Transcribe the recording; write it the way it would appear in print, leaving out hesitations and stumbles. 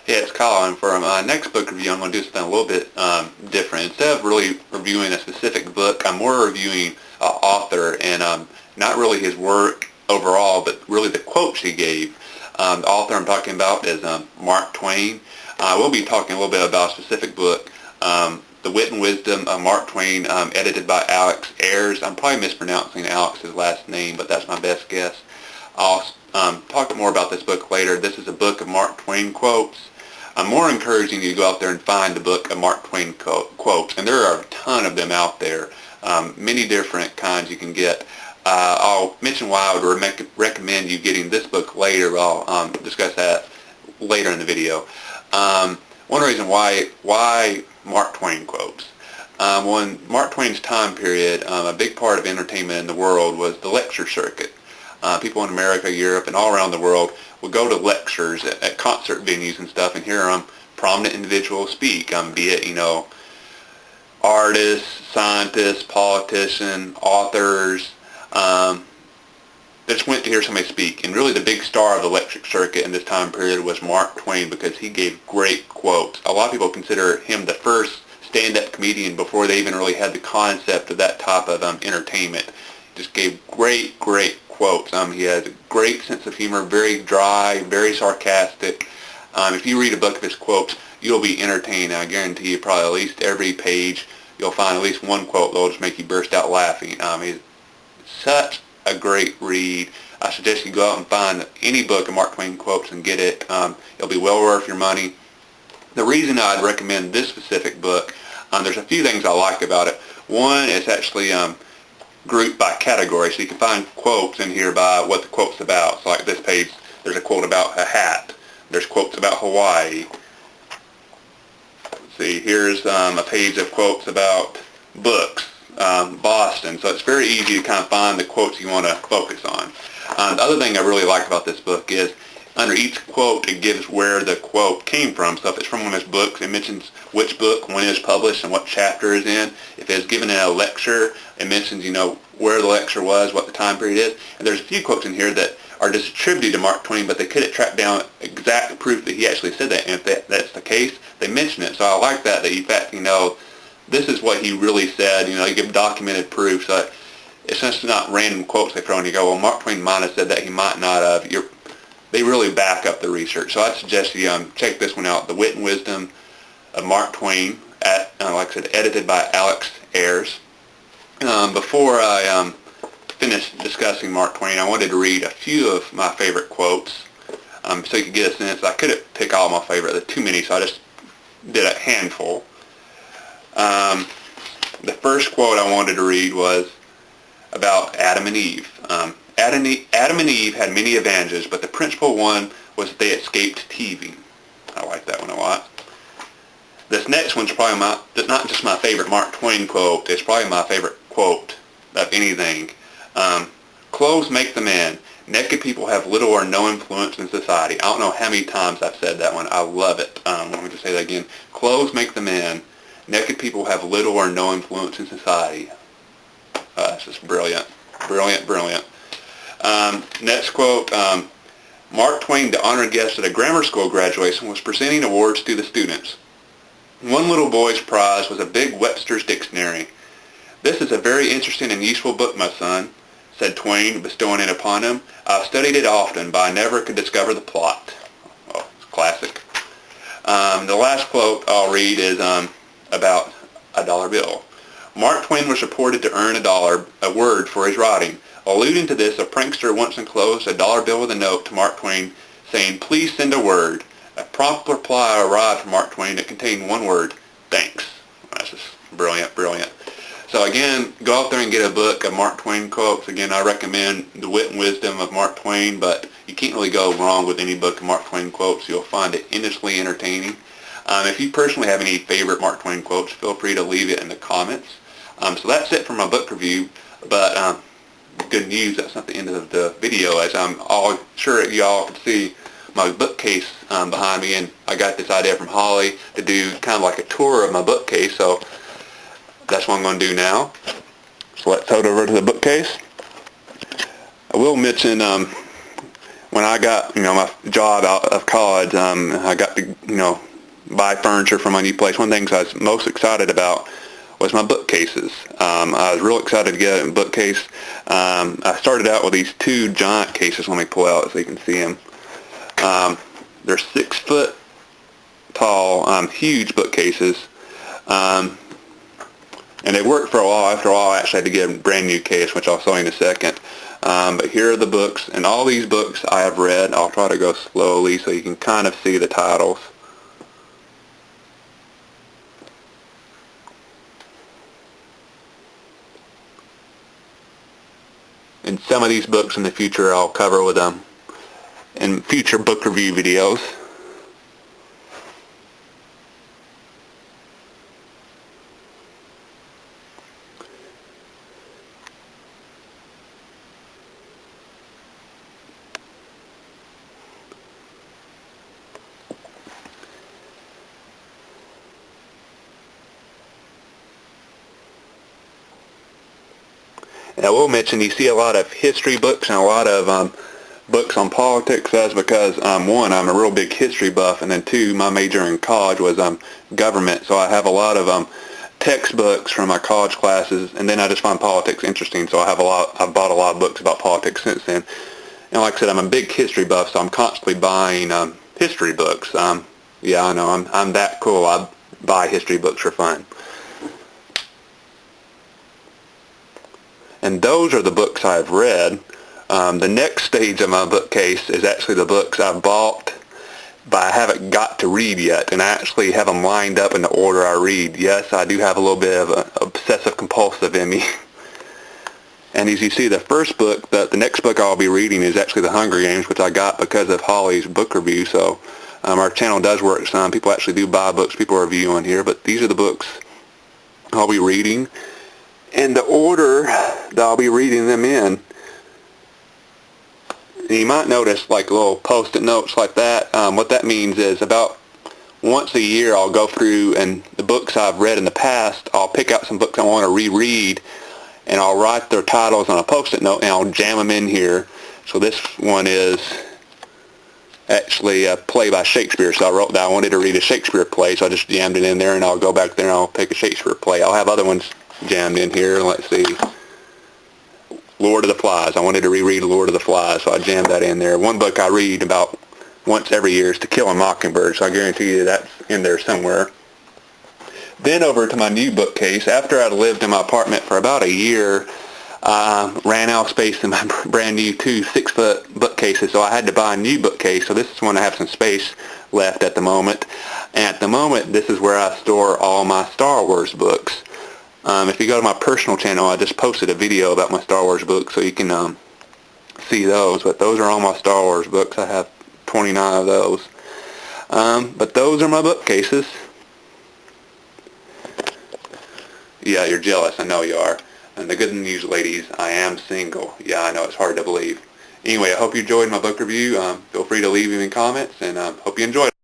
Yeah, it's Kyle, and for my next book review, I'm going to do something a little bit different. Instead of really reviewing a specific book, I'm more reviewing an author and not really his work overall, but really the quotes he gave. The author I'm talking about is Mark Twain. I will be talking a little bit about a specific book, The Wit and Wisdom of Mark Twain, edited by Alex Ayres. I'm probably mispronouncing Alex's last name, but that's my best guess. I'll talk more about this book later. This is a book of Mark Twain quotes. I'm more encouraging you to go out there and find the book of Mark Twain quotes, and there are a ton of them out there, many different kinds you can get. I'll mention why I would recommend you getting this book later. I'll discuss that later in the video. One reason why Mark Twain quotes. When Mark Twain's time period, a big part of entertainment in the world was the lecture circuit. People in America, Europe, and all around the world would go to lectures at concert venues and stuff and hear prominent individuals speak, be it, artists, scientists, politicians, authors. They just went to hear somebody speak. And really the big star of the lecture circuit in this time period was Mark Twain because he gave great quotes. A lot of people consider him the first stand-up comedian before they even really had the concept of that type of entertainment. Just gave great quotes. He has a great sense of humor, very dry, very sarcastic. If you read a book of his quotes, you'll be entertained. I guarantee you probably at least every page you'll find at least one quote that'll just make you burst out laughing. He's such a great read. I suggest you go out and find any book of Mark Twain quotes and get it. It'll be well worth your money. The reason I'd recommend this specific book, there's a few things I like about it. One, it's actually grouped by category, so you can find quotes in here by what the quote's about. So like this page, there's a quote about a hat. There's quotes about Hawaii. Let's see, here's a page of quotes about books, Boston. So it's very easy to kind of find the quotes you want to focus on. The other thing I really like about this book is under each quote it gives where the quote came from. So if it's from one of his books, it mentions which book, when it was published, and what chapter is in. If it's given in a lecture, it mentions, where the lecture was, what the time period is. And there's a few quotes in here that are just attributed to Mark Twain, but they couldn't track down exact proof that he actually said that. And if that's the case, they mention it. So I like that in fact, this is what he really said. You give documented proof. So it's just not random quotes they throw in. You go, well, Mark Twain might have said that. He might not have. They really back up the research. So I suggest you check this one out, The Wit and Wisdom of Mark Twain, like I said, edited by Alex Ayres. Before I finish discussing Mark Twain, I wanted to read a few of my favorite quotes so you could get a sense. I couldn't pick all my favorite. There are too many, so I just did a handful. The first quote I wanted to read was about Adam and Eve. Adam and Eve had many advantages, but the principal one was that they escaped teething. I like that one a lot. This next one's probably not just my favorite Mark Twain quote, it's probably my favorite quote of anything. Clothes make the man. Naked people have little or no influence in society. I don't know how many times I've said that one. I love it. Let me just say that again. Clothes make the man. Naked people have little or no influence in society. It's just brilliant. Brilliant. Next quote, Mark Twain, the honored guest at a grammar school graduation, was presenting awards to the students. One little boy's prize was a big Webster's Dictionary. "This is a very interesting and useful book, my son," said Twain, bestowing it upon him. "I've studied it often, but I never could discover the plot." Oh, it's classic. The last quote I'll read is about a dollar bill. Mark Twain was reported to earn a word for his writing. Alluding to this, a prankster once enclosed a dollar bill with a note to Mark Twain saying, "Please send a word." A prompt reply arrived from Mark Twain that contained one word, "Thanks." That's just brilliant. So again, go out there and get a book of Mark Twain quotes. Again, I recommend The Wit and Wisdom of Mark Twain, but you can't really go wrong with any book of Mark Twain quotes. You'll find it endlessly entertaining. If you personally have any favorite Mark Twain quotes, feel free to leave it in the comments. So that's it for my book review, but good news, that's not the end of the video, as I'm all sure you all can see my bookcase behind me, and I got this idea from Holly to do kind of like a tour of my bookcase, so that's what I'm going to do now. So let's head over to the bookcase. I will mention one when I got, my job out of college, I got to, buy furniture for my new place. One of the things I was most excited about was my bookcases. I was real excited to get a bookcase. I started out with these two giant cases. Let me pull out so you can see them. They're 6 foot tall, huge bookcases. And they worked for a while. After a while, I actually had to get a brand new case, which I'll show you in a second. But here are the books, and all these books I have read. I'll try to go slowly so you can kind of see the titles. And some of these books in the future I'll cover with them in future book review videos. And I will mention, you see a lot of history books and a lot of books on politics. That's because, one, I'm a real big history buff, and then two, my major in college was government, so I have a lot of textbooks from my college classes, and then I just find politics interesting, so I've bought a lot of books about politics since then. And like I said, I'm a big history buff, so I'm constantly buying history books. Yeah, I know, I'm that cool. I buy history books for fun. And those are the books I've read. The next stage of my bookcase is actually the books I've bought, but I haven't got to read yet, and I actually have them lined up in the order I read. Yes, I do have a little bit of an obsessive-compulsive in me. And as you see, the first book, the next book I'll be reading is actually The Hunger Games, which I got because of Holly's book review. So our channel does work some. People actually do buy books people review on here, but these are the books I'll be reading. And the order that I'll be reading them in, and you might notice like little post-it notes like that. What that means is about once a year I'll go through, and the books I've read in the past, I'll pick out some books I want to reread, and I'll write their titles on a post-it note, and I'll jam them in here. So this one is actually a play by Shakespeare, so I wrote that I wanted to read a Shakespeare play, so I just jammed it in there, and I'll go back there and I'll pick a Shakespeare play. I'll have other ones jammed in here. Let's see, Lord of the Flies. I wanted to reread Lord of the Flies, so I jammed that in there. One book I read about once every year is To Kill a Mockingbird, so I guarantee you that's in there somewhere. Then over to my new bookcase. After I'd lived in my apartment for about a year, ran out of space in my brand new 2 6-foot bookcases, so I had to buy a new bookcase. So this is when I have some space left at the moment. And at the moment, this is where I store all my Star Wars books. If you go to my personal channel, I just posted a video about my Star Wars books, so you can see those. But those are all my Star Wars books. I have 29 of those. But those are my bookcases. Yeah, you're jealous. I know you are. And the good news, ladies, I am single. Yeah, I know it's hard to believe. Anyway, I hope you enjoyed my book review. Feel free to leave any comments, and hope you enjoyed it.